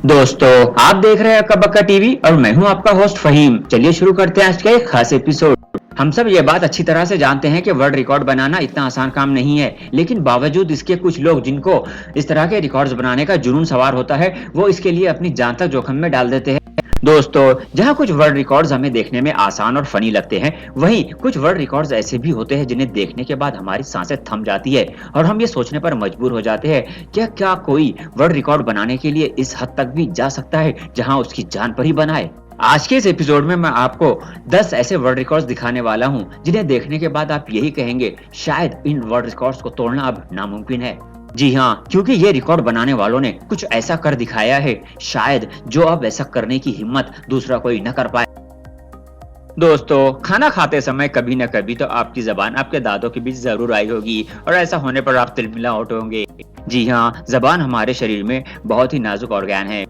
दोस्तों, आप देख रहे हैं अक्का टीवी और मैं हूं आपका होस्ट फहीम। चलिए शुरू करते हैं आज का एक खास एपिसोड। हम सब ये बात अच्छी तरह से जानते हैं कि वर्ल्ड रिकॉर्ड बनाना इतना आसान काम नहीं है, लेकिन बावजूद इसके कुछ लोग जिनको इस तरह के रिकॉर्ड्स बनाने का जुनून सवार होता है, वो इसके लिए अपनी जान तक जोखिम में डाल देते हैं। दोस्तों, जहां कुछ वर्ल्ड रिकॉर्ड्स हमें देखने में आसान और फनी लगते हैं, वहीं कुछ वर्ल्ड रिकॉर्ड्स ऐसे भी होते हैं जिन्हें देखने के बाद हमारी सांसें थम जाती है और हम ये सोचने पर मजबूर हो जाते हैं कि क्या कोई वर्ल्ड रिकॉर्ड बनाने के लिए इस हद तक भी जा सकता है जहां उसकी जान पर ही बनाए। आज के इस एपिसोड में मैं आपको 10 ऐसे वर्ल्ड रिकॉर्ड्स दिखाने वाला हूं जिन्हें देखने के बाद आप यही कहेंगे, शायद इन वर्ल्ड रिकॉर्ड्स को तोड़ना अब नामुमकिन है। जी हाँ, क्योंकि ये रिकॉर्ड बनाने वालों ने कुछ ऐसा कर दिखाया है, शायद जो अब ऐसा करने की हिम्मत दूसरा कोई न कर पाए। दोस्तों, खाना खाते समय कभी न कभी तो आपकी जबान आपके दांतों के बीच जरूर आई होगी और ऐसा होने पर आप तिलमिला उठोगे। जी हाँ, जबान हमारे शरीर में बहुत ही नाजुक ऑर्गन है,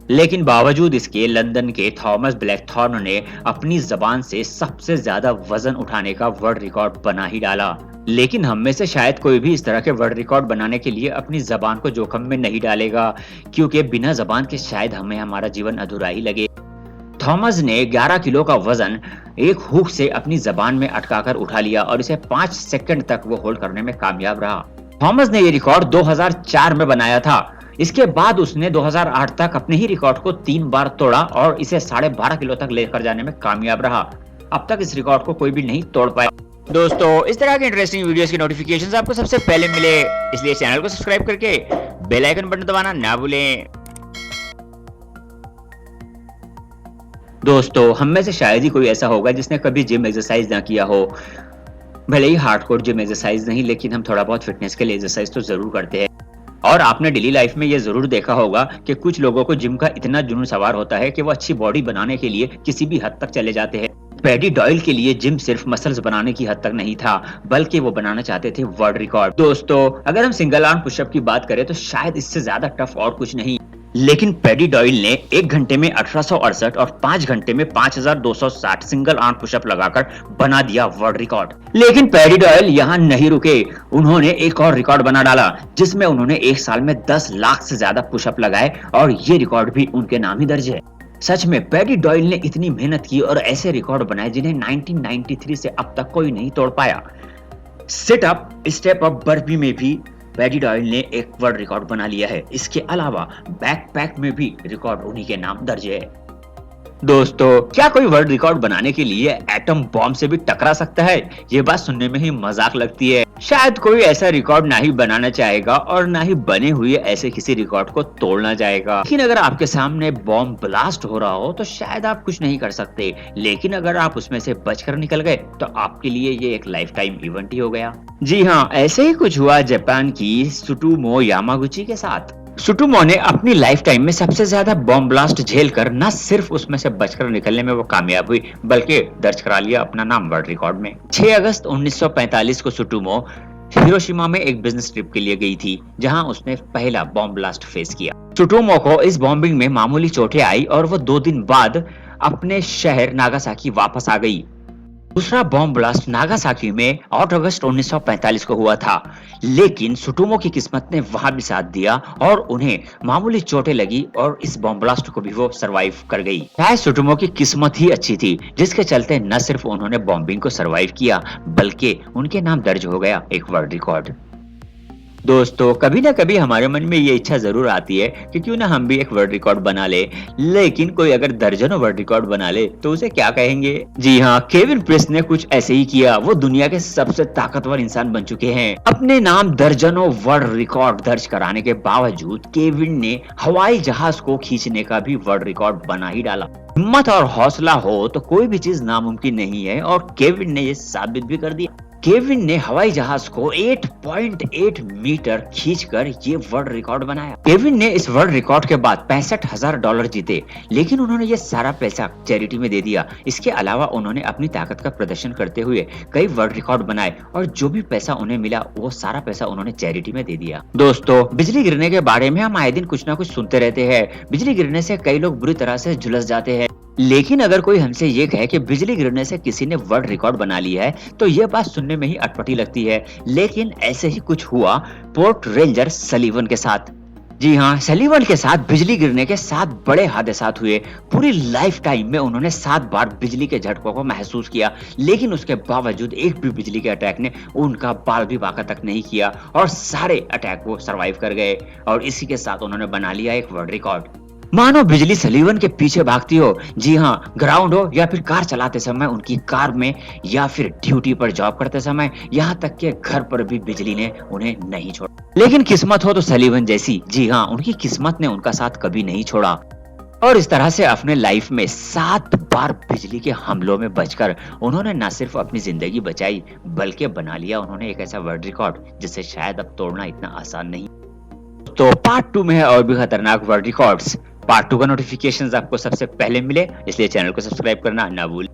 लेकिन बावजूद इसके लंदन के थॉमस ब्लैकथॉर्न ने अपनी जबान से सबसे ज्यादा वजन उठाने का वर्ल्ड रिकॉर्ड बना ही डाला। लेकिन हम में से शायद कोई भी इस तरह के वर्ल्ड रिकॉर्ड बनाने के लिए अपनी जबान को जोखिम में नहीं डालेगा, क्योंकि बिना जबान के शायद हमें हमारा जीवन अधूरा ही लगे। थॉमस ने 11 किलो का वजन एक हुक से अपनी जबान में अटकाकर उठा लिया और इसे 5 सेकंड तक वो होल्ड करने में कामयाब रहा। थॉमस ने ये रिकॉर्ड 2004 में बनाया था। इसके बाद उसने 2008 तक अपने ही रिकॉर्ड को 3 बार तोड़ा और इसे 12.5 किलो तक लेकर जाने में कामयाब रहा। अब तक इस रिकॉर्ड को कोई भी नहीं तोड़ पाया। दोस्तों, इस तरह के इंटरेस्टिंग वीडियोस की नोटिफिकेशंस आपको सबसे पहले मिले, इसलिए चैनल को सब्सक्राइब करके बेल आइकन बटन दबाना ना भूलें। दोस्तों, हम में से शायद ही कोई ऐसा होगा जिसने कभी जिम एक्सरसाइज ना किया हो। भले ही हार्डकोर जिम एक्सरसाइज नहीं, लेकिन हम थोड़ा बहुत फिटनेस के लिए एक्सरसाइज तो जरूर करते हैं। और आपने डेली लाइफ में ये जरूर देखा होगा कि कुछ लोगों को जिम का इतना जुनून सवार होता है कि वो अच्छी बॉडी बनाने के लिए किसी भी हद तक चले जाते हैं। पैडी डॉयल के लिए जिम सिर्फ मसल्स बनाने की हद तक नहीं था, बल्कि वो बनाना चाहते थे वर्ल्ड रिकॉर्ड। दोस्तों, अगर हम सिंगल आर्म पुशअप की बात करें तो शायद इससे ज्यादा टफ और कुछ नहीं, लेकिन पैडी डॉयल ने 1 घंटे में 1868 और 5 घंटे में 5260 सिंगल आर्म पुशअप लगाकर बना दिया वर्ल्ड रिकॉर्ड। लेकिन पैडी डॉयल यहाँ नहीं रुके, उन्होंने एक और रिकॉर्ड बना डाला, जिसमें उन्होंने एक साल में 10 लाख से ज्यादा पुशअप लगाए और ये रिकॉर्ड भी उनके नाम ही दर्ज है। सच में पैडी डॉयल ने इतनी मेहनत की और ऐसे रिकॉर्ड बनाए जिन्हें 1993 से अब तक कोई नहीं तोड़ पाया। Sit up, step up, burpee में भी पैडी डॉयल ने एक वर्ल्ड रिकॉर्ड बना लिया है। इसके अलावा बैकपैक में भी रिकॉर्ड उन्हीं के नाम दर्ज है। दोस्तों, क्या कोई वर्ल्ड रिकॉर्ड बनाने के लिए एटम बॉम्ब से भी टकरा सकता है? ये बात सुनने में ही मजाक लगती है। शायद कोई ऐसा रिकॉर्ड ना ही बनाना चाहेगा और ना ही बने हुए ऐसे किसी रिकॉर्ड को तोड़ना चाहेगा। लेकिन अगर आपके सामने बॉम्ब ब्लास्ट हो रहा हो तो शायद आप कुछ नहीं कर सकते, लेकिन अगर आप उसमें से बचकर निकल गए तो आपके लिए ये एक लाइफ टाइम इवेंट ही हो गया। जी हाँ, ऐसे ही कुछ हुआ जापान की सुटोमो यामागुची के साथ। सुटोमो ने अपनी लाइफ टाइम में सबसे ज्यादा बॉम्ब ब्लास्ट झेलकर न सिर्फ उसमें से बचकर निकलने में वो कामयाब हुई, बल्कि दर्ज करा लिया अपना नाम वर्ल्ड रिकॉर्ड में। 6 अगस्त 1945 को सुटोमो हिरोशिमा में एक बिजनेस ट्रिप के लिए गई थी, जहां उसने पहला बॉम्ब ब्लास्ट फेस किया। सुटोमो को इस बॉम्बिंग में मामूली चोटें आई और वो 2 दिन बाद अपने शहर नागासाकी वापस आ गई। दूसरा बॉम्ब ब्लास्ट नागासाकी में 8 अगस्त 1945 को हुआ था, लेकिन सुटोमो की किस्मत ने वहां भी साथ दिया और उन्हें मामूली चोटें लगी और इस बॉम्ब ब्लास्ट को भी वो सरवाइव कर गई। शायद सुटोमो की किस्मत ही अच्छी थी, जिसके चलते न सिर्फ उन्होंने बॉम्बिंग को सरवाइव किया, बल्कि उनके नाम दर्ज हो गया एक वर्ल्ड रिकॉर्ड। दोस्तों, कभी ना कभी हमारे मन में ये इच्छा जरूर आती है कि क्यों ना हम भी एक वर्ल्ड रिकॉर्ड बना ले, लेकिन कोई अगर दर्जनों वर्ल्ड रिकॉर्ड बना ले तो उसे क्या कहेंगे? जी हाँ, केविन प्रेस ने कुछ ऐसे ही किया। वो दुनिया के सबसे ताकतवर इंसान बन चुके हैं। अपने नाम दर्जनों वर्ल्ड रिकॉर्ड दर्ज कराने के बावजूद केविन ने हवाई जहाज को खींचने का भी वर्ल्ड रिकॉर्ड बना ही डाला। हिम्मत और हौसला हो तो कोई भी चीज नामुमकिन नहीं है और केविन ने ये साबित भी कर दिया। केविन ने हवाई जहाज को 8.8 मीटर खींचकर ये वर्ल्ड रिकॉर्ड बनाया। केविन ने इस वर्ल्ड रिकॉर्ड के बाद $65,000 जीते, लेकिन उन्होंने ये सारा पैसा चैरिटी में दे दिया। इसके अलावा उन्होंने अपनी ताकत का प्रदर्शन करते हुए कई वर्ल्ड रिकॉर्ड बनाए और जो भी पैसा उन्हें मिला वो सारा पैसा उन्होंने चैरिटी में दे दिया। दोस्तों, बिजली गिरने के बारे में हम आए दिन कुछ ना कुछ सुनते रहते हैं। बिजली गिरने से कई लोग बुरी तरह से झुलस जाते हैं, लेकिन अगर कोई हमसे ये कहे कि बिजली गिरने से किसी ने वर्ल्ड रिकॉर्ड बना लिया है तो ये बात सुनने में ही अटपटी लगती है। लेकिन ऐसे ही कुछ हुआ पोर्ट रेंजर सलीवन के साथ। जी हाँ, सलीवन के साथ बिजली गिरने के 7 बड़े हादसात हुए। पूरी लाइफ टाइम में उन्होंने 7 बार बिजली के झटकों को महसूस किया, लेकिन उसके बावजूद एक भी बिजली के अटैक ने उनका बाल भी बांका तक नहीं किया और सारे अटैक वो सर्वाइव कर गए और इसी के साथ उन्होंने बना लिया एक वर्ल्ड रिकॉर्ड। मानो बिजली सलीवन के पीछे भागती हो। जी हाँ, ग्राउंड हो या फिर कार चलाते समय उनकी कार में, या फिर ड्यूटी पर जॉब करते समय, यहाँ तक के घर पर भी बिजली ने उन्हें नहीं छोड़ा। लेकिन किस्मत हो तो सलीवन जैसी। जी हाँ, उनकी किस्मत ने उनका साथ कभी नहीं छोड़ा और इस तरह से अपने लाइफ में 7 बार बिजली के हमलों में बचकर उन्होंने न सिर्फ अपनी जिंदगी बचाई, बल्कि बना लिया उन्होंने एक ऐसा वर्ल्ड रिकॉर्ड जिसे शायद अब तोड़ना इतना आसान नहीं। तो पार्ट 2 में है और भी खतरनाक वर्ल्ड रिकॉर्ड्स। पार्ट 2 का नोटिफिकेशंस आपको सबसे पहले मिले, इसलिए चैनल को सब्सक्राइब करना ना भूलें।